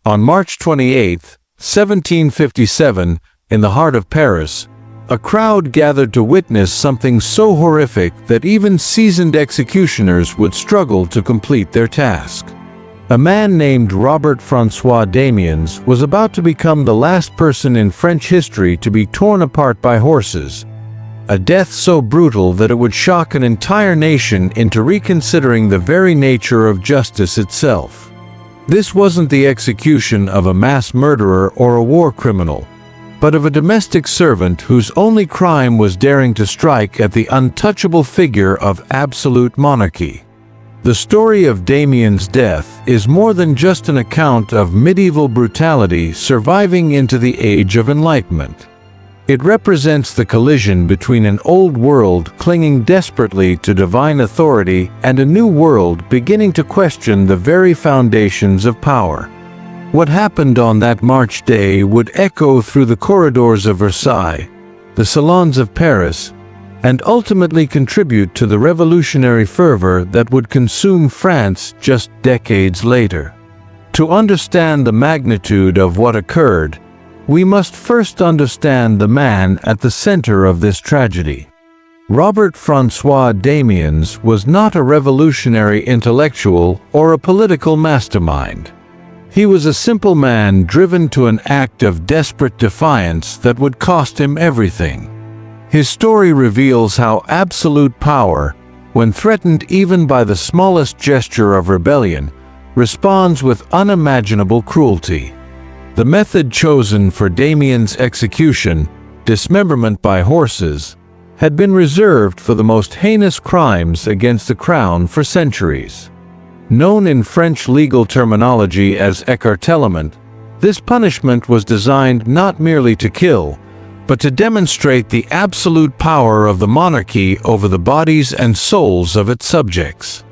On March 28, 1757, in the heart of Paris, a crowd gathered to witness something so horrific that even seasoned executioners would struggle to complete their task. A man named Robert-François Damiens was about to become the last person in French history to be torn apart by horses, a death so brutal that it would shock an entire nation into reconsidering the very nature of justice itself. This wasn't the execution of a mass murderer or a war criminal, but of a domestic servant whose only crime was daring to strike at the untouchable figure of absolute monarchy. The story of Damiens' death is more than just an account of medieval brutality surviving into the Age of Enlightenment. It represents the collision between an old world clinging desperately to divine authority and a new world beginning to question the very foundations of power. What happened on that March day would echo through the corridors of Versailles, the salons of Paris, and ultimately contribute to the revolutionary fervor that would consume France just decades later. To understand the magnitude of what occurred, we must first understand the man at the center of this tragedy. Robert-François Damiens was not a revolutionary intellectual or a political mastermind. He was a simple man driven to an act of desperate defiance that would cost him everything. His story reveals how absolute power, when threatened even by the smallest gesture of rebellion, responds with unimaginable cruelty. The method chosen for Damiens' execution, dismemberment by horses, had been reserved for the most heinous crimes against the crown for centuries. Known in French legal terminology as écartèlement, this punishment was designed not merely to kill, but to demonstrate the absolute power of the monarchy over the bodies and souls of its subjects.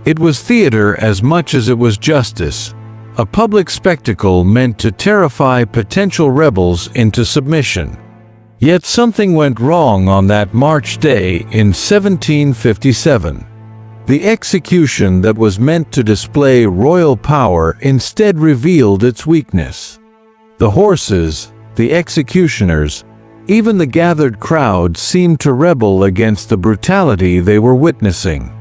It was theater as much as it was justice, a public spectacle meant to terrify potential rebels into submission. Yet something went wrong on that March day in 1757. The execution that was meant to display royal power instead revealed its weakness. The horses, the executioners, even the gathered crowd seemed to rebel against the brutality they were witnessing.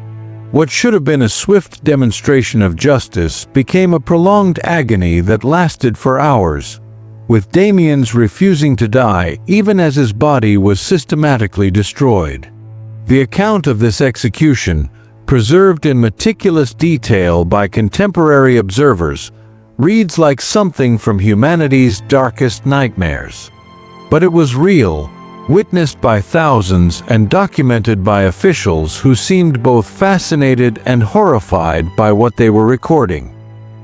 What should have been a swift demonstration of justice became a prolonged agony that lasted for hours, with Damiens refusing to die even as his body was systematically destroyed. The account of this execution, preserved in meticulous detail by contemporary observers, reads like something from humanity's darkest nightmares. But it was real, witnessed by thousands and documented by officials who seemed both fascinated and horrified by what they were recording.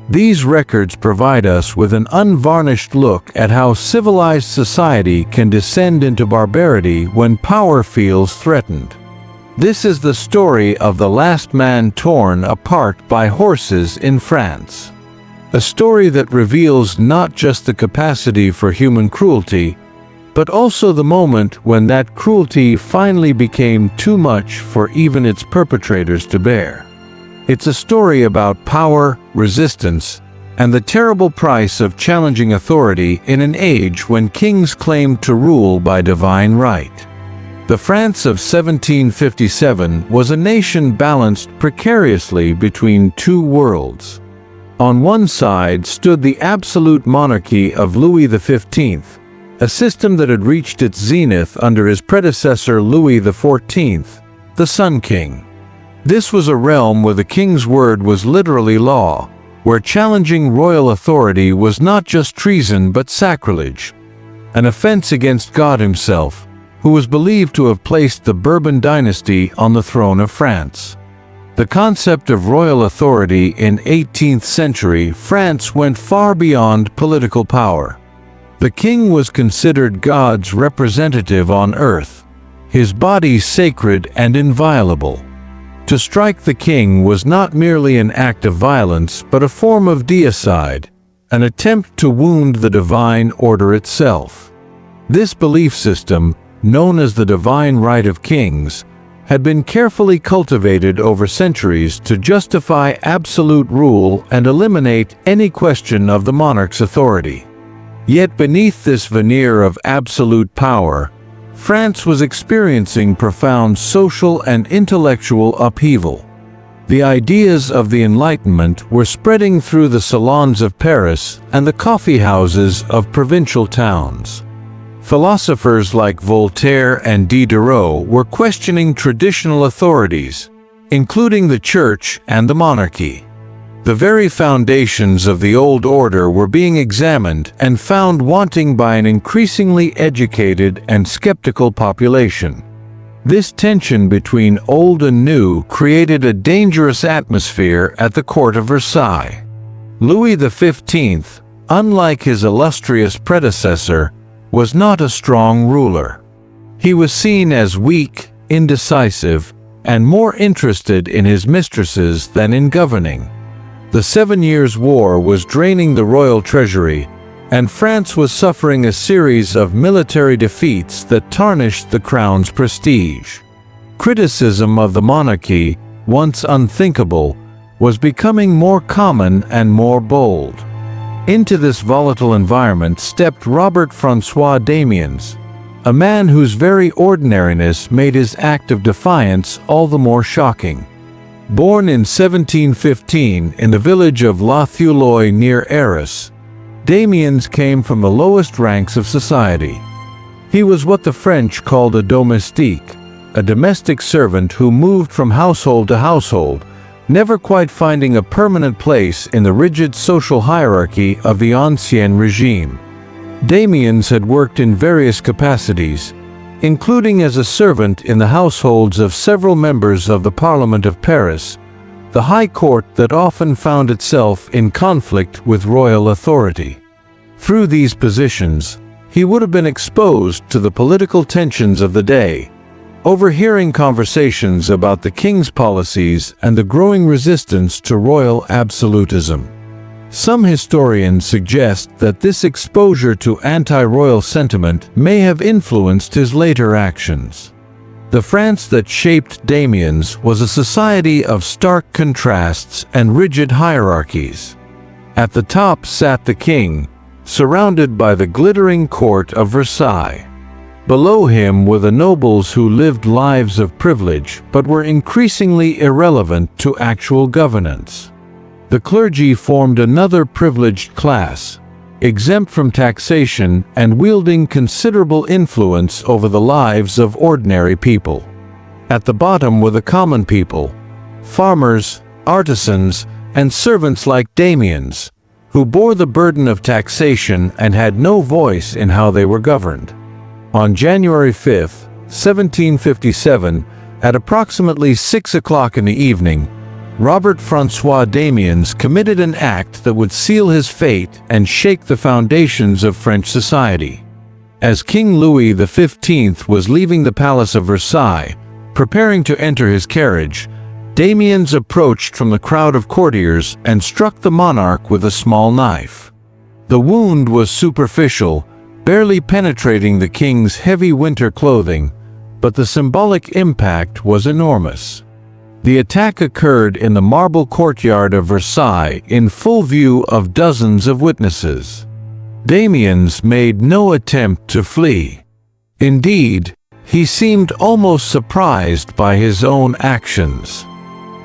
These records provide us with an unvarnished look at how civilized society can descend into barbarity when power feels threatened. This is the story of the last man torn apart by horses in France. A story that reveals not just the capacity for human cruelty, but also the moment when that cruelty finally became too much for even its perpetrators to bear. It's a story about power, resistance, and the terrible price of challenging authority in an age when kings claimed to rule by divine right. The France of 1757 was a nation balanced precariously between two worlds. On one side stood the absolute monarchy of Louis XV, a system that had reached its zenith under his predecessor Louis XIV, the Sun King. This was a realm where the king's word was literally law, where challenging royal authority was not just treason but sacrilege, an offense against God himself, who was believed to have placed the Bourbon dynasty on the throne of France. The concept of royal authority in 18th century France went far beyond political power. The king was considered God's representative on earth, his body sacred and inviolable. To strike the king was not merely an act of violence but a form of deicide, an attempt to wound the divine order itself. This belief system, known as the divine right of kings, had been carefully cultivated over centuries to justify absolute rule and eliminate any question of the monarch's authority. Yet beneath this veneer of absolute power, France was experiencing profound social and intellectual upheaval. The ideas of the Enlightenment were spreading through the salons of Paris and the coffee houses of provincial towns. Philosophers like Voltaire and Diderot were questioning traditional authorities, including the church and the monarchy. The very foundations of the old order were being examined and found wanting by an increasingly educated and skeptical population. This tension between old and new created a dangerous atmosphere at the court of Versailles. Louis XV, unlike his illustrious predecessor, was not a strong ruler. He was seen as weak, indecisive, and more interested in his mistresses than in governing. The 7 Years' War was draining the royal treasury, and France was suffering a series of military defeats that tarnished the crown's prestige. Criticism of the monarchy, once unthinkable, was becoming more common and more bold. Into this volatile environment stepped Robert-François Damiens, a man whose very ordinariness made his act of defiance all the more shocking. Born in 1715 in the village of La Thouloy near Arras, Damiens came from the lowest ranks of society. He was what the French called a domestique, a domestic servant who moved from household to household, never quite finding a permanent place in the rigid social hierarchy of the Ancien Regime. Damiens had worked in various capacities, including as a servant in the households of several members of the Parliament of Paris, the high court that often found itself in conflict with royal authority. Through these positions, he would have been exposed to the political tensions of the day, overhearing conversations about the king's policies and the growing resistance to royal absolutism. Some historians suggest that this exposure to anti-royal sentiment may have influenced his later actions. The France that shaped Damiens was a society of stark contrasts and rigid hierarchies. At the top sat the king, surrounded by the glittering court of Versailles. Below him were the nobles who lived lives of privilege but were increasingly irrelevant to actual governance. The clergy formed another privileged class, exempt from taxation and wielding considerable influence over the lives of ordinary people. At the bottom were the common people, farmers, artisans, and servants like Damiens, who bore the burden of taxation and had no voice in how they were governed. On January 5, 1757, at approximately 6 o'clock in the evening, Robert-François Damiens committed an act that would seal his fate and shake the foundations of French society. As King Louis XV was leaving the Palace of Versailles, preparing to enter his carriage, Damiens approached from the crowd of courtiers and struck the monarch with a small knife. The wound was superficial, barely penetrating the king's heavy winter clothing, but the symbolic impact was enormous. The attack occurred in the marble courtyard of Versailles in full view of dozens of witnesses. Damiens made no attempt to flee. Indeed, he seemed almost surprised by his own actions.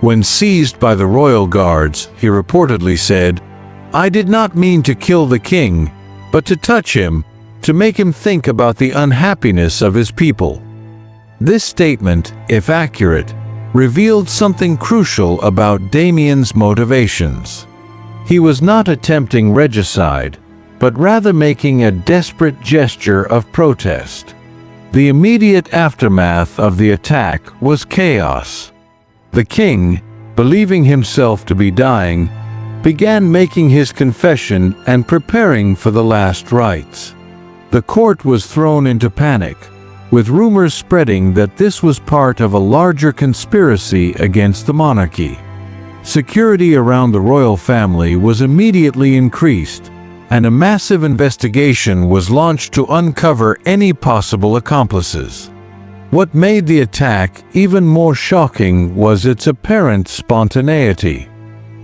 When seized by the royal guards, he reportedly said, "I did not mean to kill the king, but to touch him, to make him think about the unhappiness of his people." This statement, if accurate, revealed something crucial about Damiens' motivations. He was not attempting regicide, but rather making a desperate gesture of protest. The immediate aftermath of the attack was chaos. The king, believing himself to be dying, began making his confession and preparing for the last rites. The court was thrown into panic, with rumors spreading that this was part of a larger conspiracy against the monarchy. Security around the royal family was immediately increased, and a massive investigation was launched to uncover any possible accomplices. What made the attack even more shocking was its apparent spontaneity.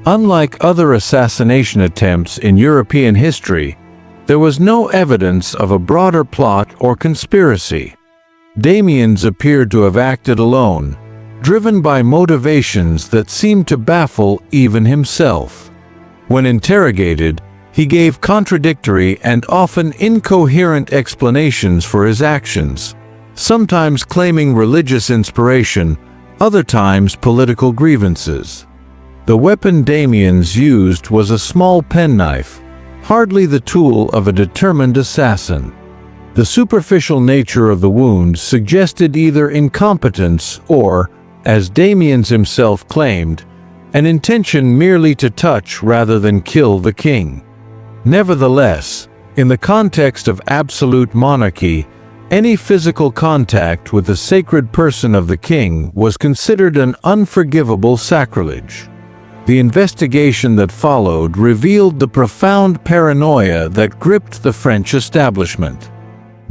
Unlike other assassination attempts in European history, there was no evidence of a broader plot or conspiracy. Damiens appeared to have acted alone, driven by motivations that seemed to baffle even himself. When interrogated, he gave contradictory and often incoherent explanations for his actions, sometimes claiming religious inspiration, other times political grievances. The weapon Damiens used was a small penknife, hardly the tool of a determined assassin. The superficial nature of the wound suggested either incompetence or, as Damiens himself claimed, an intention merely to touch rather than kill the king. Nevertheless, in the context of absolute monarchy, any physical contact with the sacred person of the king was considered an unforgivable sacrilege. The investigation that followed revealed the profound paranoia that gripped the French establishment.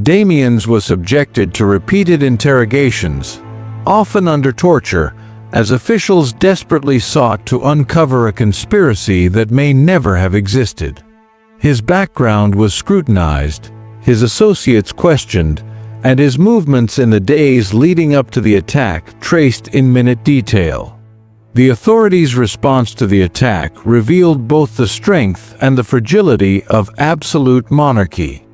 Damiens was subjected to repeated interrogations, often under torture, as officials desperately sought to uncover a conspiracy that may never have existed. His background was scrutinized, his associates questioned, and his movements in the days leading up to the attack traced in minute detail. The authorities' response to the attack revealed both the strength and the fragility of absolute monarchy.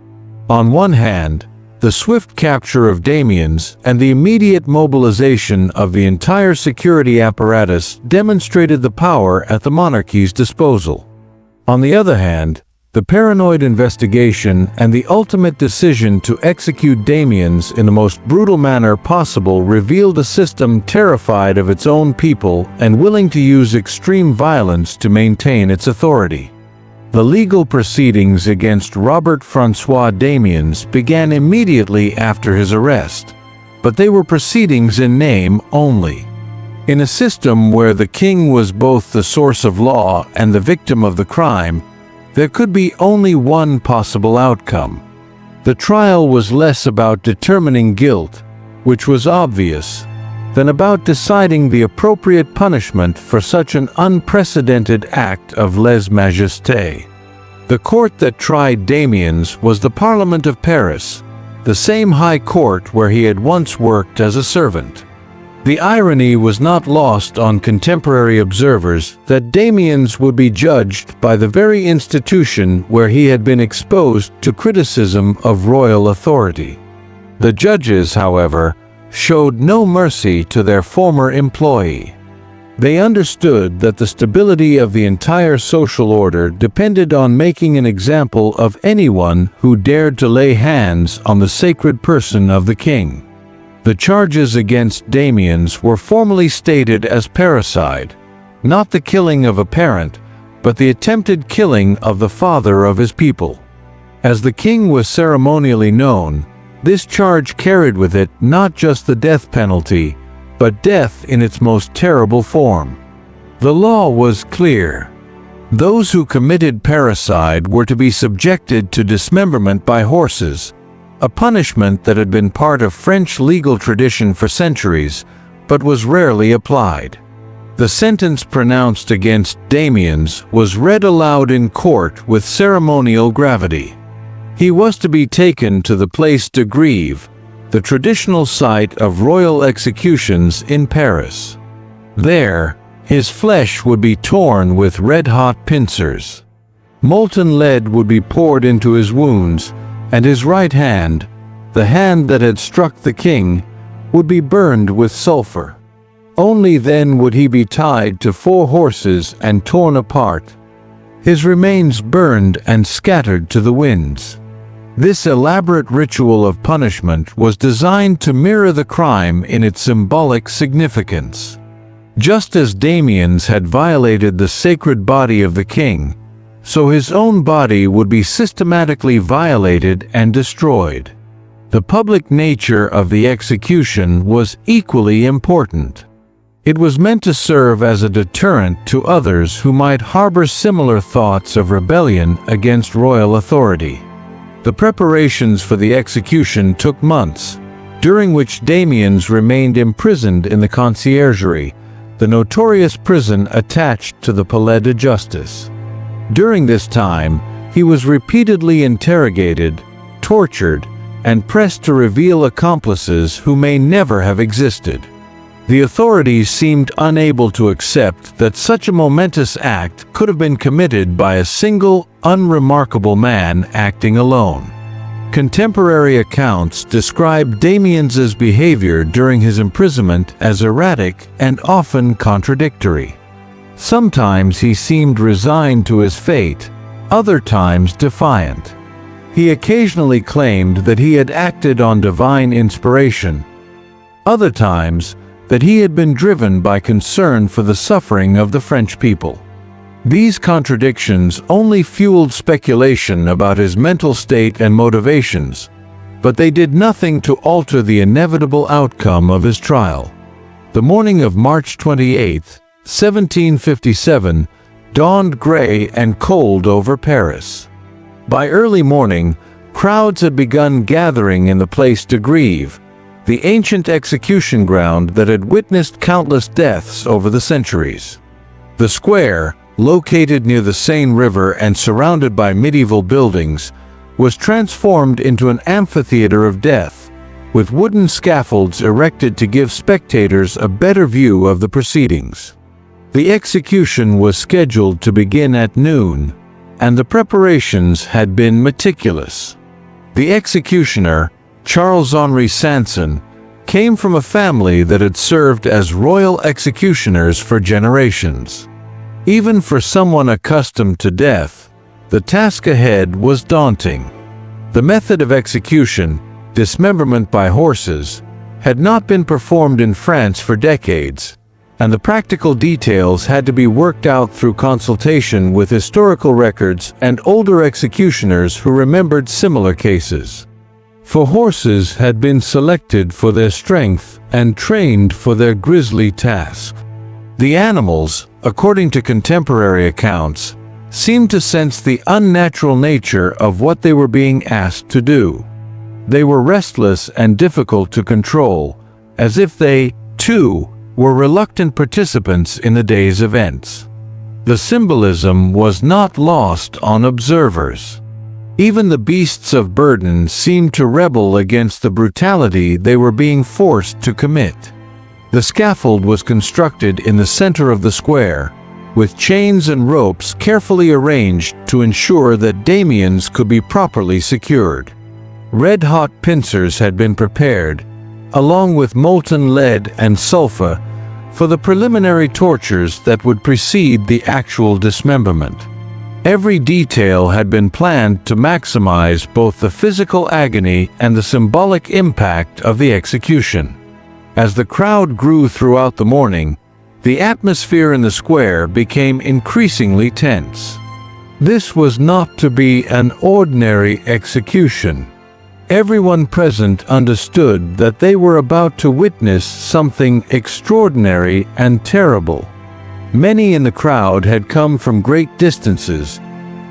On one hand, the swift capture of Damiens and the immediate mobilization of the entire security apparatus demonstrated the power at the monarchy's disposal. On the other hand, the paranoid investigation and the ultimate decision to execute Damiens in the most brutal manner possible revealed a system terrified of its own people and willing to use extreme violence to maintain its authority. The legal proceedings against Robert-François Damiens began immediately after his arrest, but they were proceedings in name only. In a system where the king was both the source of law and the victim of the crime, there could be only one possible outcome. The trial was less about determining guilt, which was obvious, than about deciding the appropriate punishment for such an unprecedented act of lèse-majesté. The court that tried Damiens was the Parliament of Paris, the same high court where he had once worked as a servant. The irony was not lost on contemporary observers that Damiens would be judged by the very institution where he had been exposed to criticism of royal authority. The judges, however, showed no mercy to their former employee. They understood that the stability of the entire social order depended on making an example of anyone who dared to lay hands on the sacred person of the king. The charges against Damiens were formally stated as parricide, not the killing of a parent, but the attempted killing of the father of his people. As the king was ceremonially known, this charge carried with it not just the death penalty, but death in its most terrible form. The law was clear. Those who committed parricide were to be subjected to dismemberment by horses, a punishment that had been part of French legal tradition for centuries, but was rarely applied. The sentence pronounced against Damiens was read aloud in court with ceremonial gravity. He was to be taken to the Place de Grève, the traditional site of royal executions in Paris. There, his flesh would be torn with red-hot pincers. Molten lead would be poured into his wounds, and his right hand, the hand that had struck the king, would be burned with sulfur. Only then would he be tied to 4 horses and torn apart, his remains burned and scattered to the winds. This elaborate ritual of punishment was designed to mirror the crime in its symbolic significance. Just as Damiens had violated the sacred body of the king, so his own body would be systematically violated and destroyed. The public nature of the execution was equally important. It was meant to serve as a deterrent to others who might harbor similar thoughts of rebellion against royal authority. The preparations for the execution took months, during which Damiens remained imprisoned in the Conciergerie, the notorious prison attached to the Palais de Justice. During this time, he was repeatedly interrogated, tortured, and pressed to reveal accomplices who may never have existed. The authorities seemed unable to accept that such a momentous act could have been committed by a single, unremarkable man acting alone. Contemporary accounts describe Damiens's behavior during his imprisonment as erratic and often contradictory. Sometimes he seemed resigned to his fate, other times defiant. He occasionally claimed that he had acted on divine inspiration, other times that he had been driven by concern for the suffering of the French people. These contradictions only fueled speculation about his mental state and motivations, but they did nothing to alter the inevitable outcome of his trial. The morning of March 28, 1757, dawned gray and cold over Paris. By early morning, crowds had begun gathering in the Place de Grève, the ancient execution ground that had witnessed countless deaths over the centuries. The square, located near the Seine River and surrounded by medieval buildings, was transformed into an amphitheater of death, with wooden scaffolds erected to give spectators a better view of the proceedings. The execution was scheduled to begin at noon, and the preparations had been meticulous. The executioner, Charles-Henri Sanson, came from a family that had served as royal executioners for generations. Even for someone accustomed to death, the task ahead was daunting. The method of execution, dismemberment by horses, had not been performed in France for decades, and the practical details had to be worked out through consultation with historical records and older executioners who remembered similar cases. For horses had been selected for their strength and trained for their grisly task. The animals, according to contemporary accounts, seemed to sense the unnatural nature of what they were being asked to do. They were restless and difficult to control, as if they, too, were reluctant participants in the day's events. The symbolism was not lost on observers. Even the beasts of burden seemed to rebel against the brutality they were being forced to commit. The scaffold was constructed in the center of the square, with chains and ropes carefully arranged to ensure that Damiens could be properly secured. Red-hot pincers had been prepared, along with molten lead and sulfur, for the preliminary tortures that would precede the actual dismemberment. Every detail had been planned to maximize both the physical agony and the symbolic impact of the execution. As the crowd grew throughout the morning, the atmosphere in the square became increasingly tense. This was not to be an ordinary execution. Everyone present understood that they were about to witness something extraordinary and terrible. Many in the crowd had come from great distances,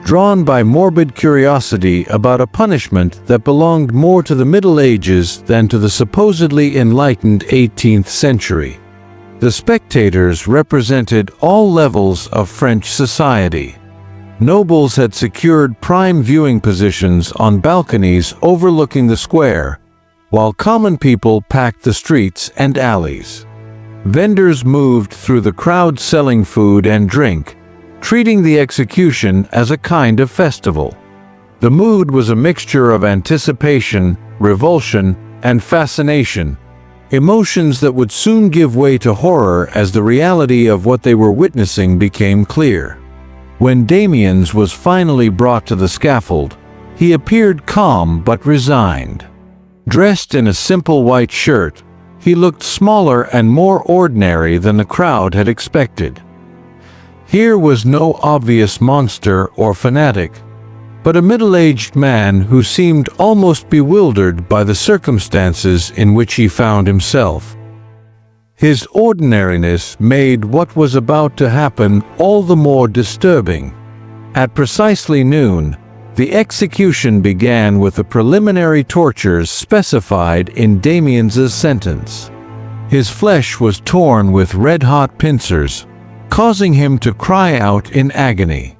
drawn by morbid curiosity about a punishment that belonged more to the Middle Ages than to the supposedly enlightened 18th century. The spectators represented all levels of French society. Nobles had secured prime viewing positions on balconies overlooking the square, while common people packed the streets and alleys. Vendors moved through the crowd selling food and drink, treating the execution as a kind of festival. The mood was a mixture of anticipation, revulsion, and fascination, emotions that would soon give way to horror as the reality of what they were witnessing became clear. When Damiens was finally brought to the scaffold, he appeared calm but resigned. Dressed in a simple white shirt, he looked smaller and more ordinary than the crowd had expected. Here was no obvious monster or fanatic, but a middle-aged man who seemed almost bewildered by the circumstances in which he found himself. His ordinariness made what was about to happen all the more disturbing. At precisely noon, The execution began with the preliminary tortures specified in Damiens' sentence. His flesh was torn with red-hot pincers, causing him to cry out in agony.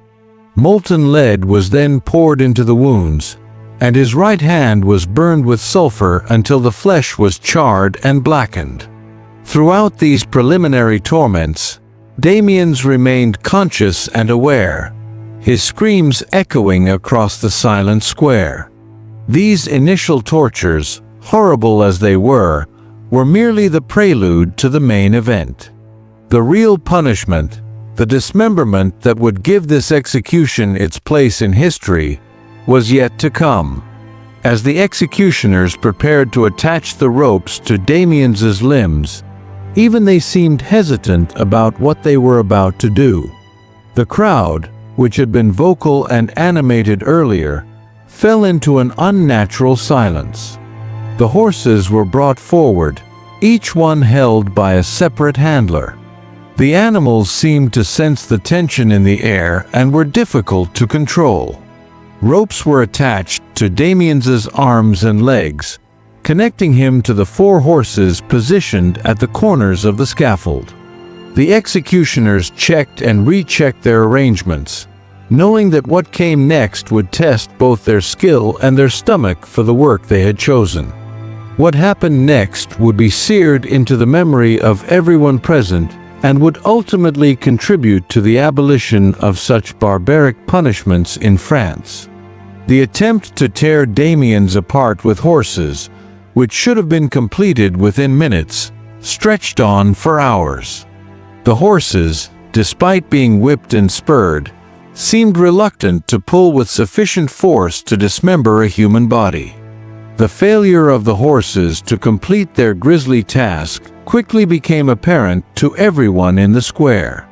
Molten lead was then poured into the wounds, and his right hand was burned with sulfur until the flesh was charred and blackened. Throughout these preliminary torments, Damiens remained conscious and aware, his screams echoing across the silent square. These initial tortures, horrible as they were merely the prelude to the main event. The real punishment, the dismemberment that would give this execution its place in history, was yet to come. As the executioners prepared to attach the ropes to Damiens' limbs, even they seemed hesitant about what they were about to do. The crowd, which had been vocal and animated earlier, fell into an unnatural silence. The horses were brought forward, each one held by a separate handler. The animals seemed to sense the tension in the air and were difficult to control. Ropes were attached to Damiens' arms and legs, connecting him to the 4 horses positioned at the corners of the scaffold. The executioners checked and rechecked their arrangements, knowing that what came next would test both their skill and their stomach for the work they had chosen. What happened next would be seared into the memory of everyone present and would ultimately contribute to the abolition of such barbaric punishments in France. The attempt to tear Damiens apart with horses, which should have been completed within minutes, stretched on for hours. The horses, despite being whipped and spurred, seemed reluctant to pull with sufficient force to dismember a human body. The failure of the horses to complete their grisly task quickly became apparent to everyone in the square.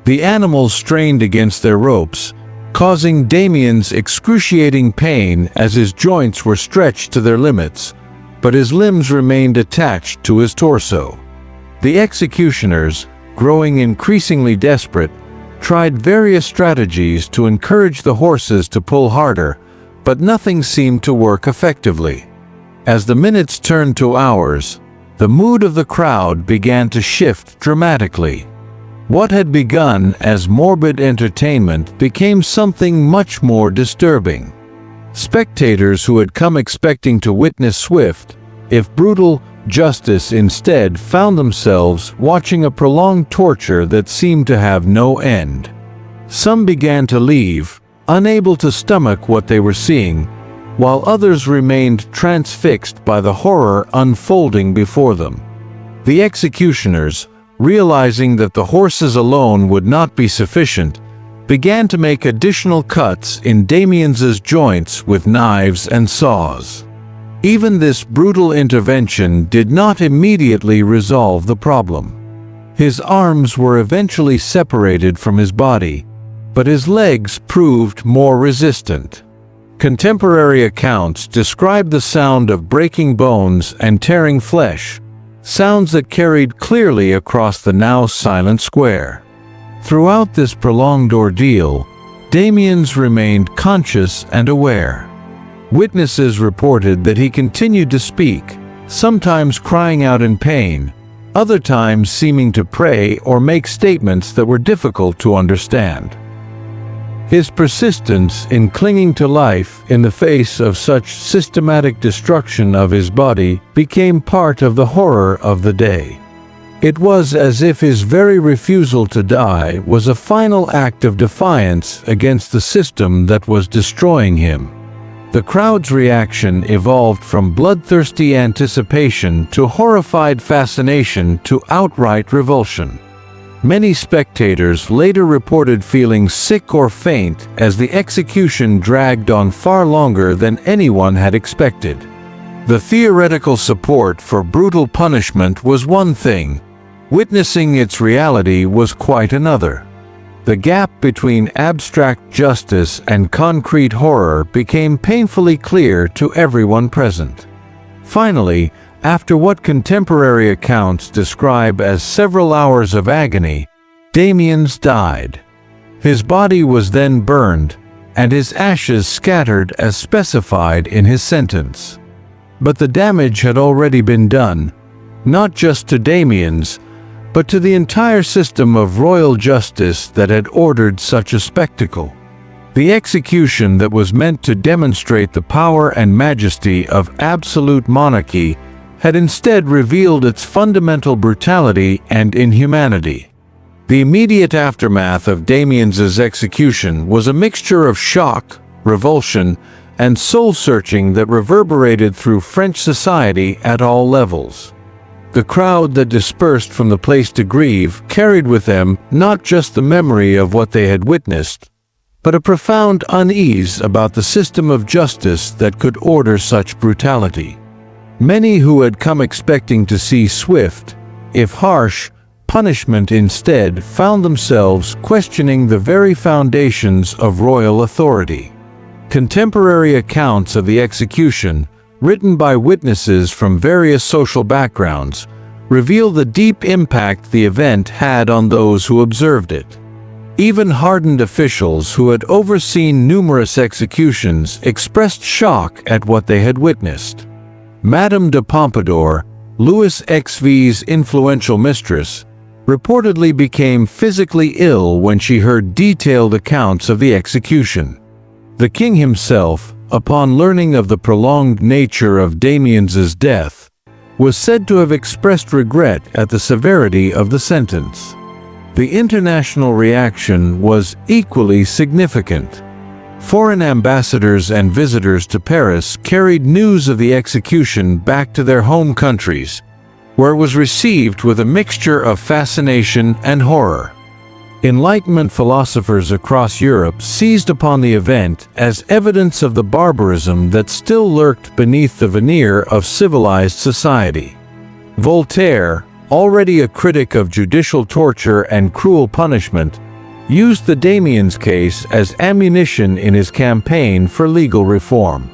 The animals strained against their ropes, causing Damiens excruciating pain as his joints were stretched to their limits, but his limbs remained attached to his torso. The executioners, growing increasingly desperate, tried various strategies to encourage the horses to pull harder, but nothing seemed to work effectively. As the minutes turned to hours, the mood of the crowd began to shift dramatically. What had begun as morbid entertainment became something much more disturbing. Spectators who had come expecting to witness swift, if brutal, justice instead found themselves watching a prolonged torture that seemed to have no end. Some began to leave, unable to stomach what they were seeing, while others remained transfixed by the horror unfolding before them. The executioners, realizing that the horses alone would not be sufficient, began to make additional cuts in Damiens' joints with knives and saws. Even this brutal intervention did not immediately resolve the problem. His arms were eventually separated from his body, but his legs proved more resistant. Contemporary accounts describe the sound of breaking bones and tearing flesh, sounds that carried clearly across the now silent square. Throughout this prolonged ordeal, Damiens remained conscious and aware. Witnesses reported that he continued to speak, sometimes crying out in pain, other times seeming to pray or make statements that were difficult to understand. His persistence in clinging to life in the face of such systematic destruction of his body became part of the horror of the day. It was as if his very refusal to die was a final act of defiance against the system that was destroying him. The crowd's reaction evolved from bloodthirsty anticipation to horrified fascination to outright revulsion. Many spectators later reported feeling sick or faint as the execution dragged on far longer than anyone had expected. The theoretical support for brutal punishment was one thing. Witnessing its reality was quite another. The gap between abstract justice and concrete horror became painfully clear to everyone present. Finally, after what contemporary accounts describe as several hours of agony, Damiens died. His body was then burned, and his ashes scattered as specified in his sentence. But the damage had already been done, not just to Damiens, but to the entire system of royal justice that had ordered such a spectacle. The execution that was meant to demonstrate the power and majesty of absolute monarchy had instead revealed its fundamental brutality and inhumanity. The immediate aftermath of Damiens's execution was a mixture of shock, revulsion, and soul-searching that reverberated through French society at all levels. The crowd that dispersed from the place to grieve carried with them not just the memory of what they had witnessed, but a profound unease about the system of justice that could order such brutality. Many who had come expecting to see swift, if harsh, punishment instead found themselves questioning the very foundations of royal authority. Contemporary accounts of the execution, written by witnesses from various social backgrounds, reveal the deep impact the event had on those who observed it. Even hardened officials who had overseen numerous executions expressed shock at what they had witnessed. Madame de Pompadour, Louis XV's influential mistress, reportedly became physically ill when she heard detailed accounts of the execution. The king himself, upon learning of the prolonged nature of Damiens's death, was said to have expressed regret at the severity of the sentence. The international reaction was equally significant. Foreign ambassadors and visitors to Paris carried news of the execution back to their home countries, where it was received with a mixture of fascination and horror. Enlightenment philosophers across Europe seized upon the event as evidence of the barbarism that still lurked beneath the veneer of civilized society. Voltaire, already a critic of judicial torture and cruel punishment, used the Damiens case as ammunition in his campaign for legal reform.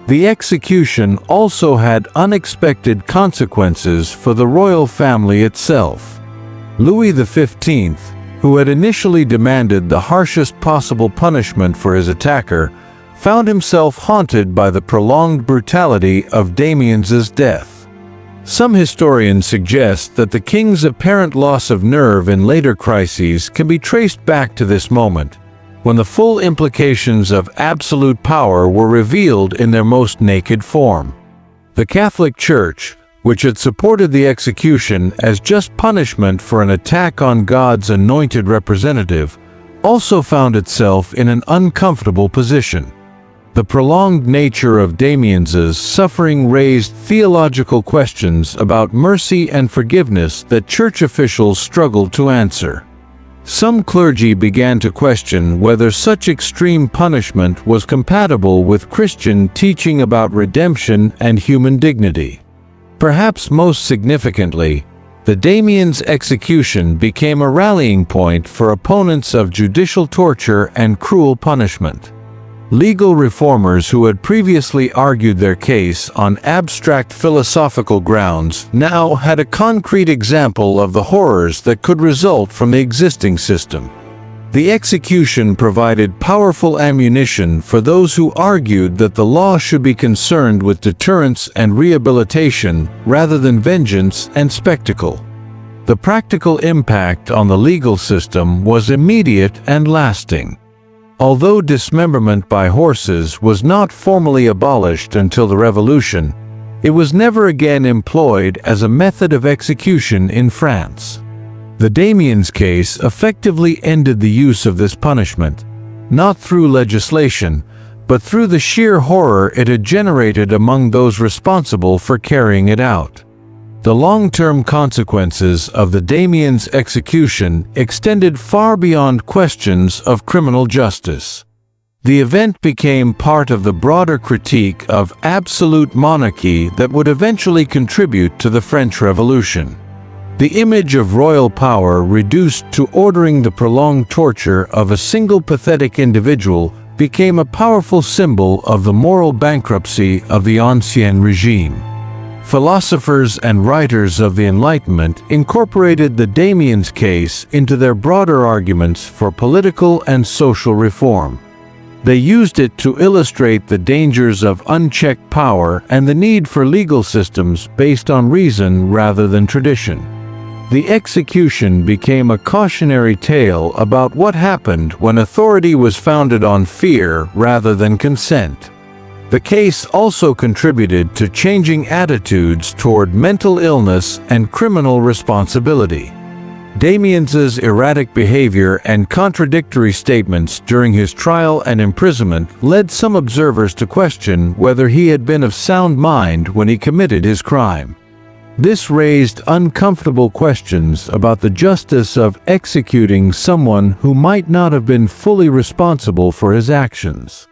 The execution also had unexpected consequences for the royal family itself. Louis XV, who had initially demanded the harshest possible punishment for his attacker, found himself haunted by the prolonged brutality of Damiens's death. Some historians suggest that the king's apparent loss of nerve in later crises can be traced back to this moment, when the full implications of absolute power were revealed in their most naked form. The Catholic Church, which had supported the execution as just punishment for an attack on God's anointed representative, also found itself in an uncomfortable position. The prolonged nature of Damiens's suffering raised theological questions about mercy and forgiveness that church officials struggled to answer. Some clergy began to question whether such extreme punishment was compatible with Christian teaching about redemption and human dignity. Perhaps most significantly, the Damiens execution became a rallying point for opponents of judicial torture and cruel punishment. Legal reformers who had previously argued their case on abstract philosophical grounds now had a concrete example of the horrors that could result from the existing system. The execution provided powerful ammunition for those who argued that the law should be concerned with deterrence and rehabilitation rather than vengeance and spectacle. The practical impact on the legal system was immediate and lasting. Although dismemberment by horses was not formally abolished until the Revolution, it was never again employed as a method of execution in France. The Damiens case effectively ended the use of this punishment, not through legislation, but through the sheer horror it had generated among those responsible for carrying it out. The long-term consequences of the Damiens execution extended far beyond questions of criminal justice. The event became part of the broader critique of absolute monarchy that would eventually contribute to the French Revolution. The image of royal power reduced to ordering the prolonged torture of a single pathetic individual became a powerful symbol of the moral bankruptcy of the Ancien Regime. Philosophers and writers of the Enlightenment incorporated the Damiens case into their broader arguments for political and social reform. They used it to illustrate the dangers of unchecked power and the need for legal systems based on reason rather than tradition. The execution became a cautionary tale about what happened when authority was founded on fear rather than consent. The case also contributed to changing attitudes toward mental illness and criminal responsibility. Damiens's erratic behavior and contradictory statements during his trial and imprisonment led some observers to question whether he had been of sound mind when he committed his crime. This raised uncomfortable questions about the justice of executing someone who might not have been fully responsible for his actions.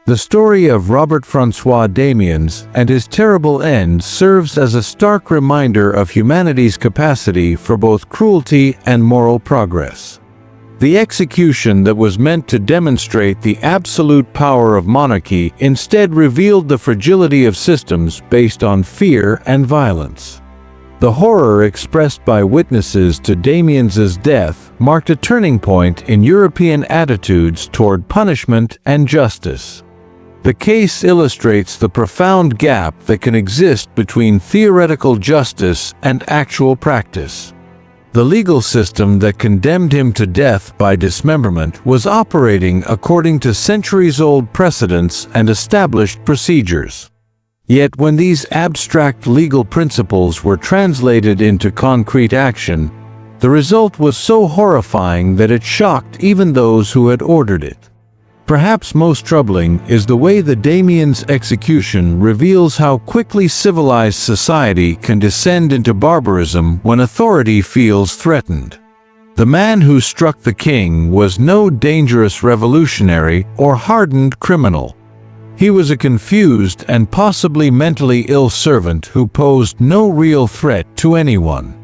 The story of Robert-François Damiens and his terrible end serves as a stark reminder of humanity's capacity for both cruelty and moral progress. The execution that was meant to demonstrate the absolute power of monarchy instead revealed the fragility of systems based on fear and violence. The horror expressed by witnesses to Damiens's death marked a turning point in European attitudes toward punishment and justice. The case illustrates the profound gap that can exist between theoretical justice and actual practice. The legal system that condemned him to death by dismemberment was operating according to centuries-old precedents and established procedures. Yet when these abstract legal principles were translated into concrete action, the result was so horrifying that it shocked even those who had ordered it. Perhaps most troubling is the way the Damiens execution reveals how quickly civilized society can descend into barbarism when authority feels threatened. The man who struck the king was no dangerous revolutionary or hardened criminal. He was a confused and possibly mentally ill servant who posed no real threat to anyone.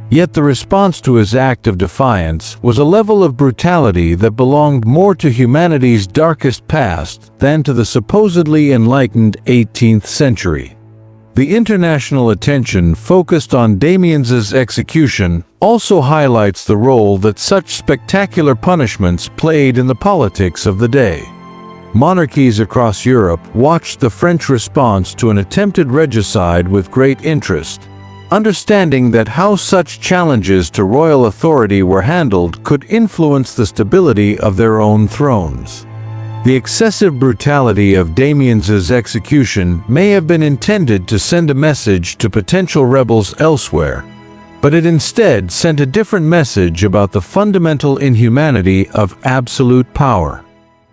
Yet the response to his act of defiance was a level of brutality that belonged more to humanity's darkest past than to the supposedly enlightened 18th century. The international attention focused on Damiens's execution also highlights the role that such spectacular punishments played in the politics of the day. Monarchies across Europe watched the French response to an attempted regicide with great interest, understanding that how such challenges to royal authority were handled could influence the stability of their own thrones. The excessive brutality of Damiens's execution may have been intended to send a message to potential rebels elsewhere, but it instead sent a different message about the fundamental inhumanity of absolute power.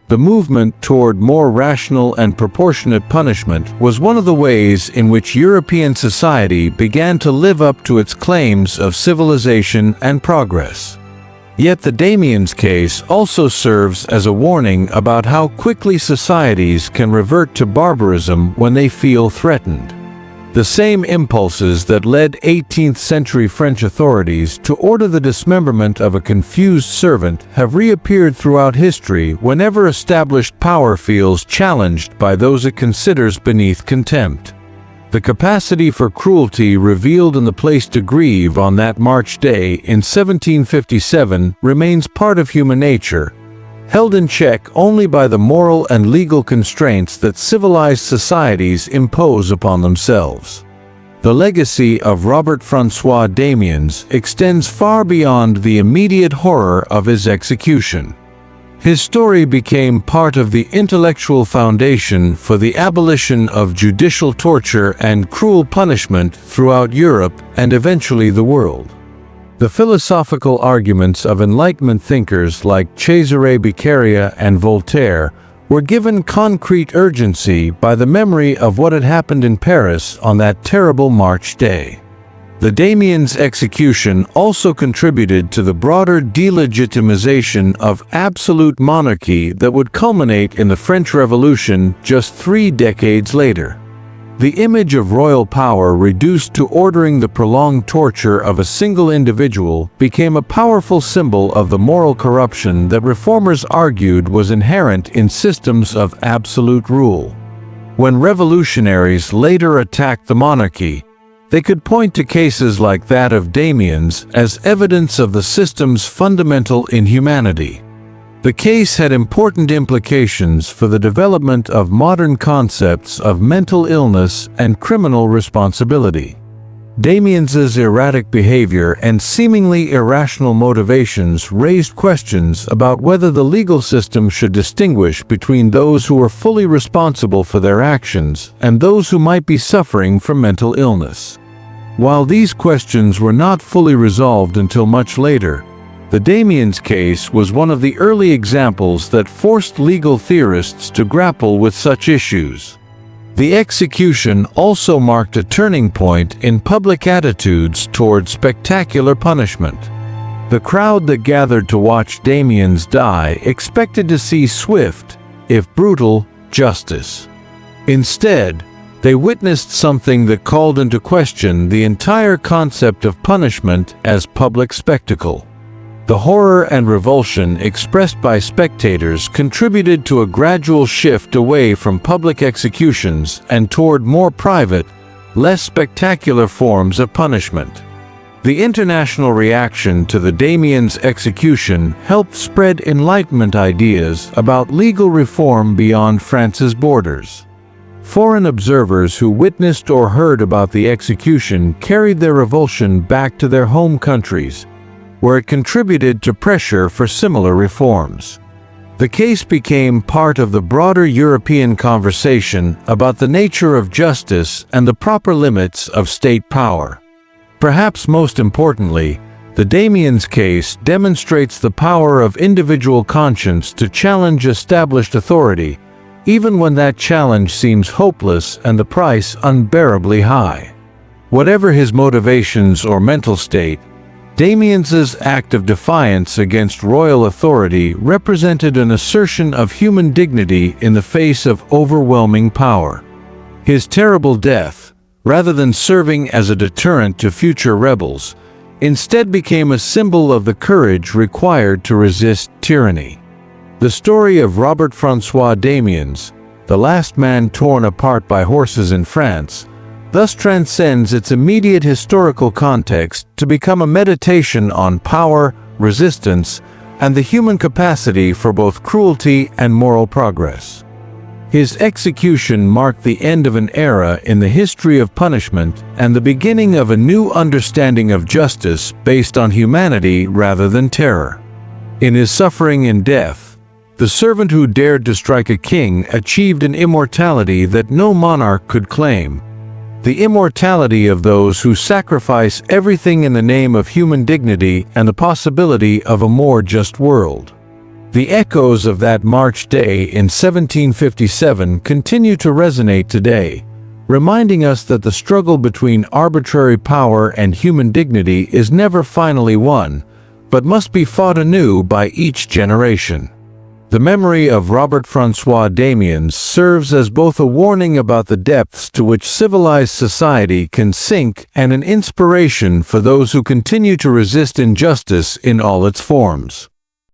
The movement toward more rational and proportionate punishment was one of the ways in which European society began to live up to its claims of civilization and progress. Yet the Damiens case also serves as a warning about how quickly societies can revert to barbarism when they feel threatened. The same impulses that led 18th century French authorities to order the dismemberment of a confused servant have reappeared throughout history whenever established power feels challenged by those it considers beneath contempt. The capacity for cruelty revealed in the place to grieve on that March day in 1757 remains part of human nature, held in check only by the moral and legal constraints that civilized societies impose upon themselves. The legacy of Robert-François Damiens extends far beyond the immediate horror of his execution. His story became part of the intellectual foundation for the abolition of judicial torture and cruel punishment throughout Europe and eventually the world. The philosophical arguments of Enlightenment thinkers like Cesare Beccaria and Voltaire were given concrete urgency by the memory of what had happened in Paris on that terrible March day. The Damiens execution also contributed to the broader delegitimization of absolute monarchy that would culminate in the French Revolution just 3 decades later. The image of royal power reduced to ordering the prolonged torture of a single individual became a powerful symbol of the moral corruption that reformers argued was inherent in systems of absolute rule. When revolutionaries later attacked the monarchy, they could point to cases like that of Damiens as evidence of the system's fundamental inhumanity. The case had important implications for the development of modern concepts of mental illness and criminal responsibility. Damiens's erratic behavior and seemingly irrational motivations raised questions about whether the legal system should distinguish between those who were fully responsible for their actions and those who might be suffering from mental illness. While these questions were not fully resolved until much later, the Damiens case was one of the early examples that forced legal theorists to grapple with such issues. The execution also marked a turning point in public attitudes toward spectacular punishment. The crowd that gathered to watch Damiens die expected to see swift, if brutal, justice. Instead, they witnessed something that called into question the entire concept of punishment as public spectacle. The horror and revulsion expressed by spectators contributed to a gradual shift away from public executions and toward more private, less spectacular forms of punishment. The international reaction to the Damiens execution helped spread Enlightenment ideas about legal reform beyond France's borders. Foreign observers who witnessed or heard about the execution carried their revulsion back to their home countries, where it contributed to pressure for similar reforms. The case became part of the broader European conversation about the nature of justice and the proper limits of state power. Perhaps most importantly, the Damiens case demonstrates the power of individual conscience to challenge established authority, even when that challenge seems hopeless and the price unbearably high. Whatever his motivations or mental state, Damiens's act of defiance against royal authority represented an assertion of human dignity in the face of overwhelming power. His terrible death, rather than serving as a deterrent to future rebels, instead became a symbol of the courage required to resist tyranny. The story of Robert-François Damiens, the last man torn apart by horses in France, thus transcends its immediate historical context to become a meditation on power, resistance, and the human capacity for both cruelty and moral progress. His execution marked the end of an era in the history of punishment and the beginning of a new understanding of justice based on humanity rather than terror. In his suffering and death, the servant who dared to strike a king achieved an immortality that no monarch could claim, the immortality of those who sacrifice everything in the name of human dignity and the possibility of a more just world. The echoes of that March day in 1757 continue to resonate today, reminding us that the struggle between arbitrary power and human dignity is never finally won, but must be fought anew by each generation. The memory of Robert-François Damiens serves as both a warning about the depths to which civilized society can sink and an inspiration for those who continue to resist injustice in all its forms.